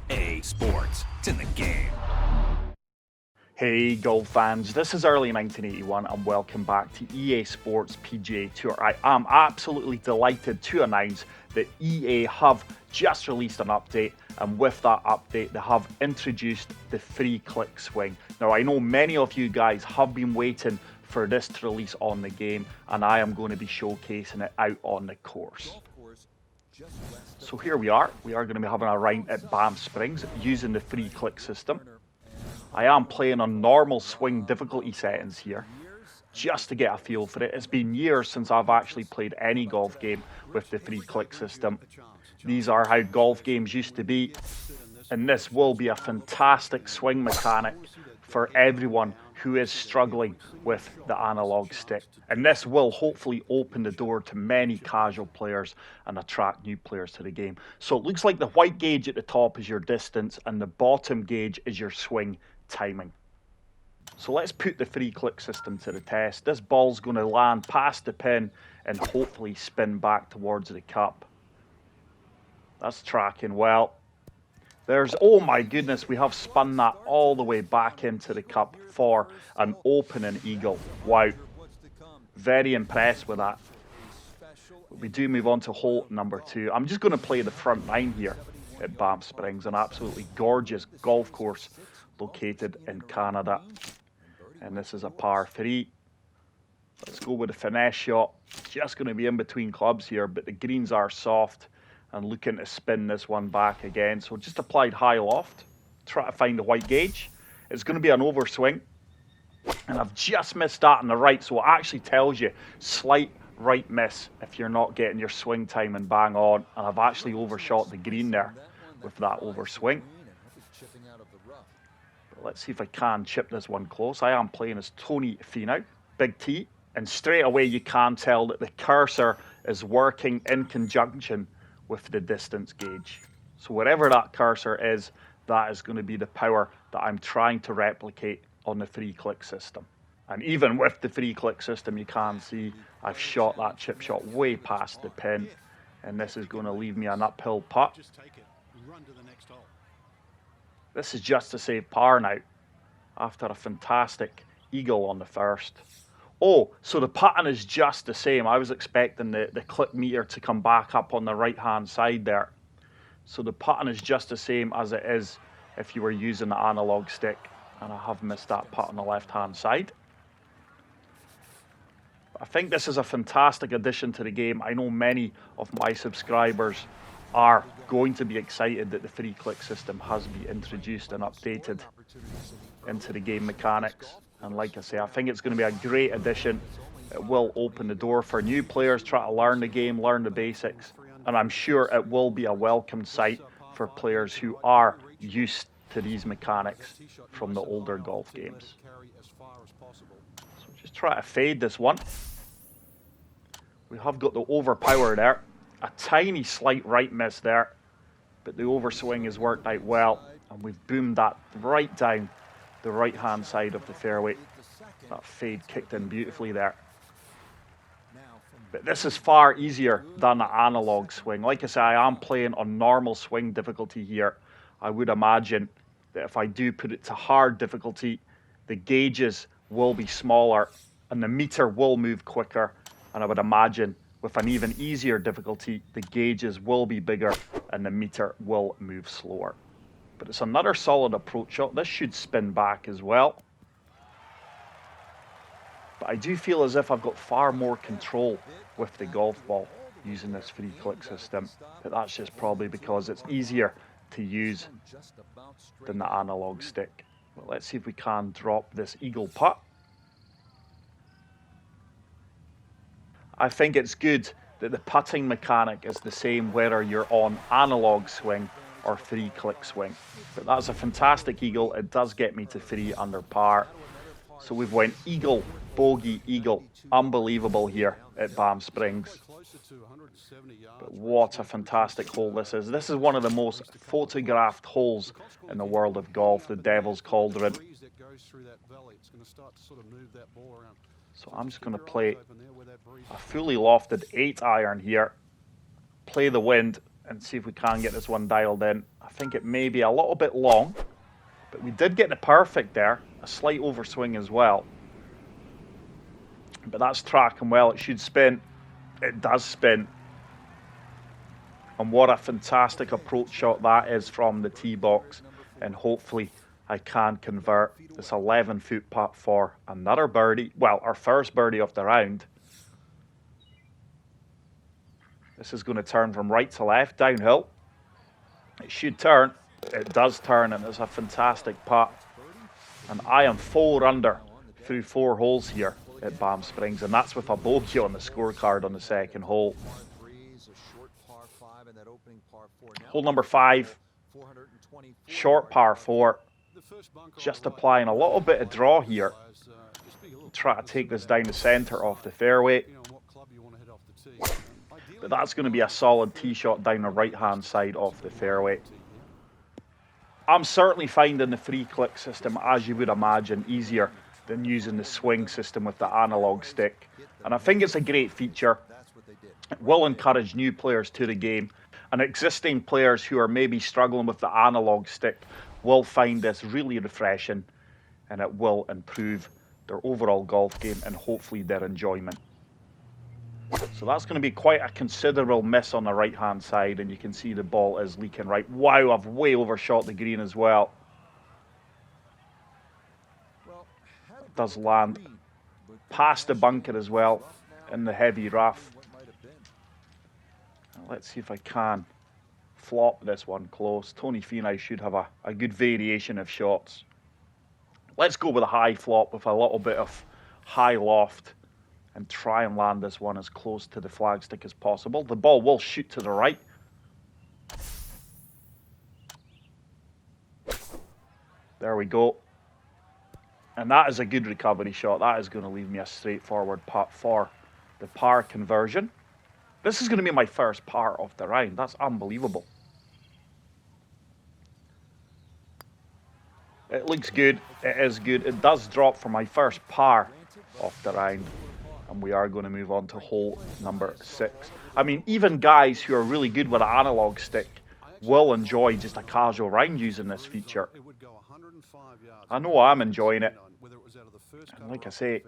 EA Sports. It's in the game. Hey golf fans, this is early 1981 and welcome back to EA Sports PGA Tour. I am absolutely delighted to announce that EA have just released an update, and with that update they have introduced the free click swing. Now I know many of you guys have been waiting for this to release on the game, and I am going to be showcasing it out on the course. So here we are going to be having a round at Banff Springs using the free click system. I am playing on normal swing difficulty settings here, just to get a feel for it. It's been years since I've actually played any golf game with the free click system. These are how golf games used to be, and this will be a fantastic swing mechanic for everyone who is struggling with the analog stick. And this will hopefully open the door to many casual players and attract new players to the game. So it looks like the white gauge at the top is your distance and the bottom gauge is your swing timing. So let's put the free click system to the test. This ball's going to land past the pin and hopefully spin back towards the cup. That's tracking well. Oh my goodness, we have spun that all the way back into the cup for an opening eagle. Wow. Very impressed with that. We do move on to hole number 2. I'm just going to play the front 9 here at Banff Springs, an absolutely gorgeous golf course located in Canada. And this is a par 3. Let's go with a finesse shot. Just going to be in between clubs here, but the greens are soft. And looking to spin this one back again. So just applied high loft. Try to find the white gauge. It's going to be an overswing. And I've just missed that on the right. So it actually tells you slight right miss if you're not getting your swing timing bang on. And I've actually overshot the green there with that overswing. But let's see if I can chip this one close. I am playing as Tony Finau. Big T. And straight away you can tell that the cursor is working in conjunction with the distance gauge. So wherever that cursor is, that is going to be the power that I'm trying to replicate on the free click system. And even with the free click system, you can see I've shot that chip shot way past the pin, and this is going to leave me an uphill putt. This is just to save par now after a fantastic eagle on the first. Oh, so the pattern is just the same. I was expecting the click meter to come back up on the right-hand side there. So the pattern is just the same as it is if you were using the analog stick. And I have missed that putt on the left-hand side. I think this is a fantastic addition to the game. I know many of my subscribers are going to be excited that the free click system has been introduced and updated into the game mechanics. And like I say, I think it's going to be a great addition. It will open the door for new players, try to learn the game, learn the basics. And I'm sure it will be a welcome sight for players who are used to these mechanics from the older golf games. So just try to fade this one. We have got the overpower there. A tiny slight right miss there. But the overswing has worked out well. And we've boomed that right down the right-hand side of the fairway. That fade kicked in beautifully there. But this is far easier than the analog swing. Like I say, I am playing on normal swing difficulty here. I would imagine that if I do put it to hard difficulty, the gauges will be smaller and the meter will move quicker. And I would imagine with an even easier difficulty, the gauges will be bigger and the meter will move slower. But it's another solid approach shot. This should spin back as well. But I do feel as if I've got far more control with the golf ball using this free click system. But that's just probably because it's easier to use than the analog stick. Well, let's see if we can drop this eagle putt. I think it's good that the putting mechanic is the same whether you're on analog swing or free click swing. But that's a fantastic eagle. It does get me to 3 under par. So we've went eagle, bogey, eagle. Unbelievable here at Banff Springs. But what a fantastic hole this is. This is one of the most photographed holes in the world of golf, the Devil's Cauldron. So I'm just going to play a fully lofted 8 iron here. Play the wind and see if we can get this one dialed in. I think it may be a little bit long, but we did get the perfect there. A slight overswing as well. But that's tracking well. It should spin. It does spin. And what a fantastic approach shot that is from the tee box. And hopefully I can convert this 11-foot putt for another birdie. Well, our first birdie of the round. This is going to turn from right to left, downhill. It should turn. It does turn, and it's a fantastic putt. And I am 4 under through 4 holes here at Banff Springs, and that's with a bogey on the scorecard on the second hole. Hole number 5, short par 4. Just applying a little bit of draw here. Try to take this down the centre off the fairway. But that's going to be a solid tee shot down the right-hand side of the fairway. I'm certainly finding the free click system, as you would imagine, easier than using the swing system with the analog stick. And I think it's a great feature. It will encourage new players to the game, and existing players who are maybe struggling with the analog stick will find this really refreshing, and it will improve their overall golf game and hopefully their enjoyment. So that's going to be quite a considerable miss on the right-hand side, and you can see the ball is leaking right. Wow, I've way overshot the green as well. It does land past the bunker as well in the heavy rough. Let's see if I can flop this one close. Tony Finau should have a good variation of shots. Let's go with a high flop with a little bit of high loft and try and land this one as close to the flagstick as possible. The ball will shoot to the right. There we go. And that is a good recovery shot. That is going to leave me a straightforward putt for the par conversion. This is going to be my first par of the round. That's unbelievable. It looks good. It is good. It does drop for my first par of the round. And we are going to move on to hole number 6. I mean, even guys who are really good with an analog stick will enjoy just a casual round using this feature. I know I'm enjoying it. And like I say,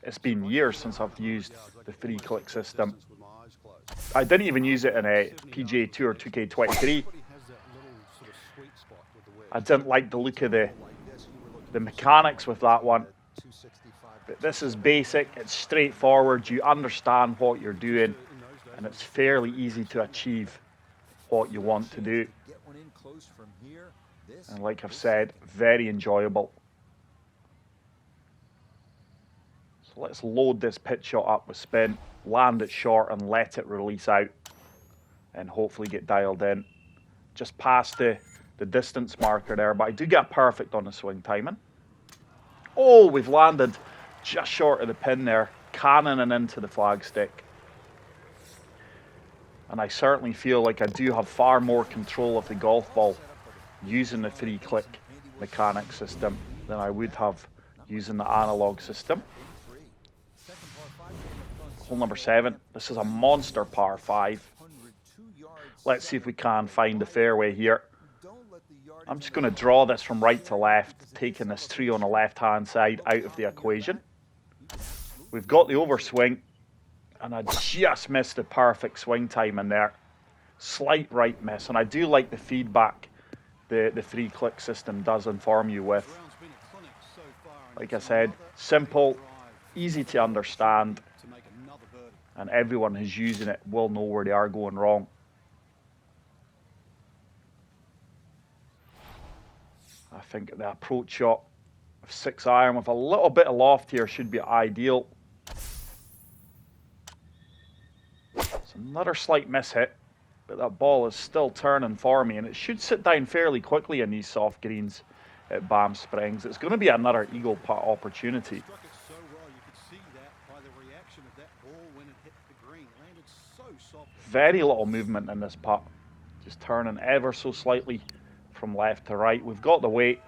it's been years since I've used the free click system. I didn't even use it in a PGA Tour 2K23. I didn't like the look of the mechanics with that one. But this is basic, it's straightforward, you understand what you're doing, and it's fairly easy to achieve what you want to do. And like I've said, very enjoyable. So let's load this pitch shot up with spin, land it short and let it release out, and hopefully get dialed in. Just past the distance marker there, but I do get perfect on the swing timing. Oh, we've landed just short of the pin there, cannoning into the flagstick. And I certainly feel like I do have far more control of the golf ball using the free click mechanic system than I would have using the analog system. Hole number 7. This is a monster par 5. Let's see if we can find the fairway here. I'm just going to draw this from right to left, taking this tree on the left-hand side out of the equation. We've got the overswing, and I just missed the perfect swing time in there. Slight right miss, and I do like the feedback the free click system does inform you with. Like I said, simple, easy to understand, and everyone who's using it will know where they are going wrong. I think the approach shot of 6-iron with a little bit of loft here should be ideal. It's another slight miss hit, but that ball is still turning for me, and it should sit down fairly quickly in these soft greens at Banff Springs. It's going to be another eagle putt opportunity. Very little movement in this putt, just turning ever so slightly from left to right. We've got the weight.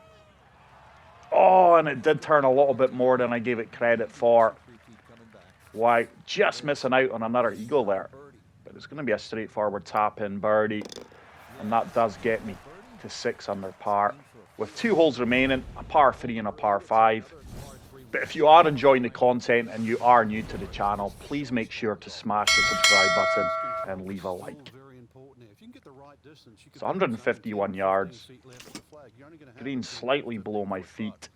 Oh, and it did turn a little bit more than I gave it credit for. Wow, just missing out on another eagle there. But But it's going to be a straightforward tap-in birdie. And that does get me to 6 under par. With 2 holes remaining, a par 3 and a par 5. But if you are enjoying the content and you are new to the channel, please make sure to smash the subscribe button and leave a like. It's 151 yards. Green slightly below my feet.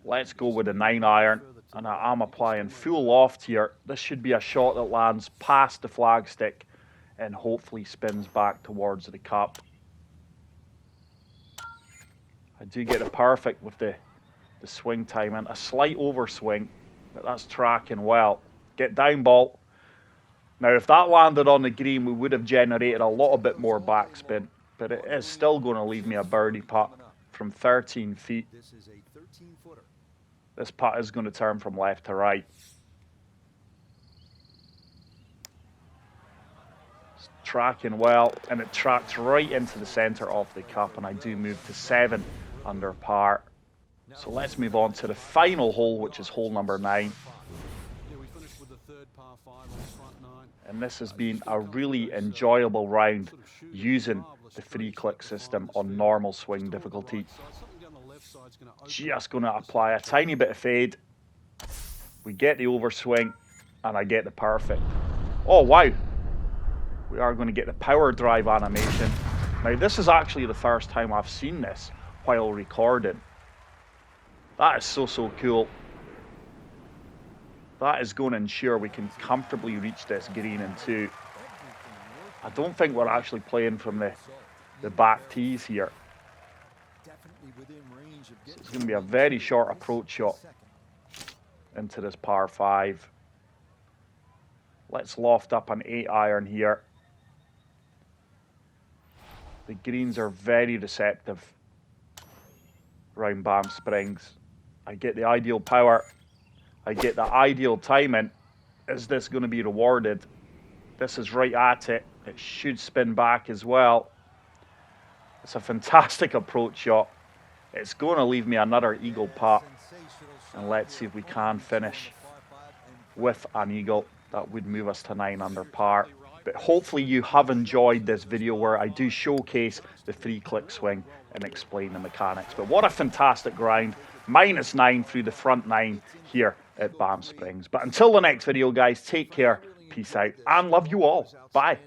Let's go with a 9-iron, and I am applying full loft here. This should be a shot that lands past the flagstick and hopefully spins back towards the cup. I do get it perfect with the swing timing. A slight overswing, but that's tracking well. Get down ball. Now, if that landed on the green, we would have generated a little bit more backspin, but it is still going to leave me a birdie putt from 13 feet. This putt is going to turn from left to right. It's tracking well, and it tracks right into the center of the cup, and I do move to 7 under par. So let's move on to the final hole, which is hole number 9. And this has been a really enjoyable round using the free click system on normal swing difficulty. Just going to apply a tiny bit of fade. We get the overswing, and I get the perfect. Oh, wow. We are going to get the power drive animation. Now, this is actually the first time I've seen this while recording. That is so cool. That is going to ensure we can comfortably reach this green in 2. I don't think we're actually playing from the back tees here. So it's going to be a very short approach shot into this par 5. Let's loft up an 8-iron here. The greens are very receptive around Banff Springs. I get the ideal power. I get the ideal timing. Is this going to be rewarded? This is right at it. It should spin back as well. It's a fantastic approach shot. It's going to leave me another eagle putt. And let's see if we can finish with an eagle. That would move us to 9 under par. But hopefully you have enjoyed this video where I do showcase the free click swing and explain the mechanics. But what a fantastic round. -9 through the front 9 here at Banff Springs. But until the next video, guys, take care, peace out, and love you all. Bye.